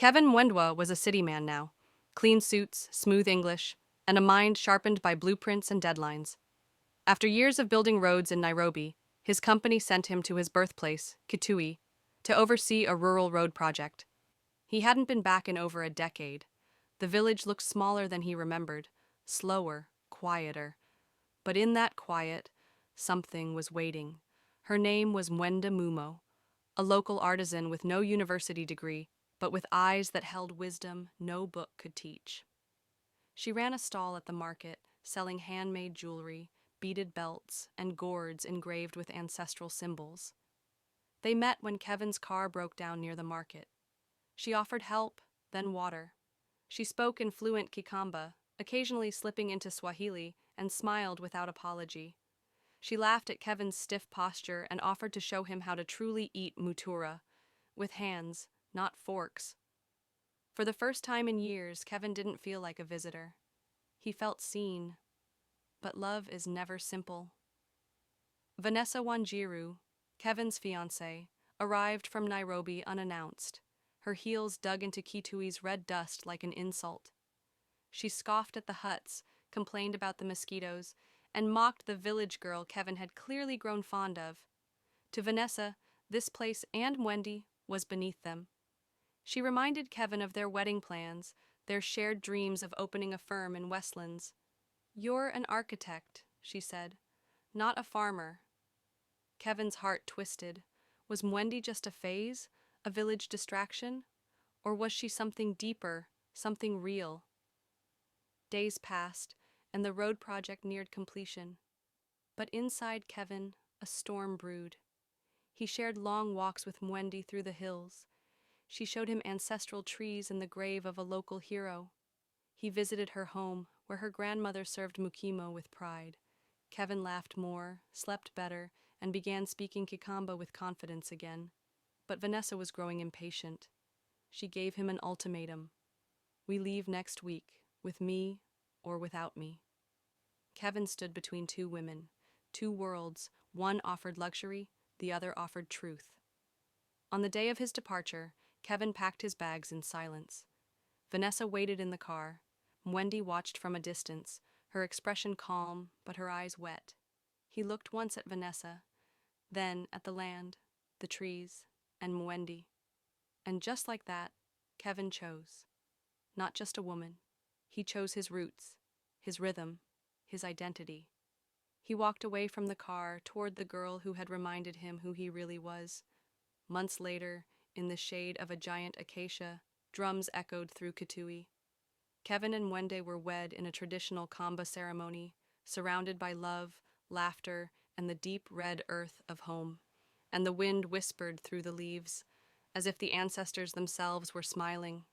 Kevin Mwendwa was a city man now. Clean suits, smooth English, and a mind sharpened by blueprints and deadlines. After years of building roads in Nairobi, his company sent him to his birthplace, Kitui, to oversee a rural road project. He hadn't been back in over a decade. The village looked smaller than he remembered, slower, quieter. But in that quiet, something was waiting. Her name was Mwende Mumo, a local artisan with no university degree, but with eyes that held wisdom no book could teach. She ran a stall at the market, selling handmade jewelry, beaded belts, and gourds engraved with ancestral symbols. They met when Kevin's car broke down near the market. She offered help, then water. She spoke in fluent Kikamba, occasionally slipping into Swahili, and smiled without apology. She laughed at Kevin's stiff posture and offered to show him how to truly eat mutura, with hands, not forks. For the first time in years, Kevin didn't feel like a visitor. He felt seen. But love is never simple. Vanessa Wanjiru, Kevin's fiancée, arrived from Nairobi unannounced, her heels dug into Kitui's red dust like an insult. She scoffed at the huts, complained about the mosquitoes, and mocked the village girl Kevin had clearly grown fond of. To Vanessa, this place and Mwende was beneath them. She reminded Kevin of their wedding plans, their shared dreams of opening a firm in Westlands. "You're an architect," she said, "not a farmer." Kevin's heart twisted. Was Mwende just a phase, a village distraction? Or was she something deeper, something real? Days passed, and the road project neared completion. But inside Kevin, a storm brewed. He shared long walks with Mwende through the hills. She showed him ancestral trees and the grave of a local hero. He visited her home, where her grandmother served mukimo with pride. Kevin laughed more, slept better, and began speaking Kikamba with confidence again. But Vanessa was growing impatient. She gave him an ultimatum. "We leave next week, with me or without me." Kevin stood between two women, two worlds. One offered luxury, the other offered truth. On the day of his departure, Kevin packed his bags in silence. Vanessa waited in the car. Mwende watched from a distance, her expression calm, but her eyes wet. He looked once at Vanessa, then at the land, the trees, and Mwende. And just like that, Kevin chose. Not just a woman. He chose his roots, his rhythm, his identity. He walked away from the car toward the girl who had reminded him who he really was. Months later, in the shade of a giant acacia, drums echoed through Kitui. Kevin and Mwende were wed in a traditional Kamba ceremony, surrounded by love, laughter, and the deep red earth of home. And the wind whispered through the leaves, as if the ancestors themselves were smiling,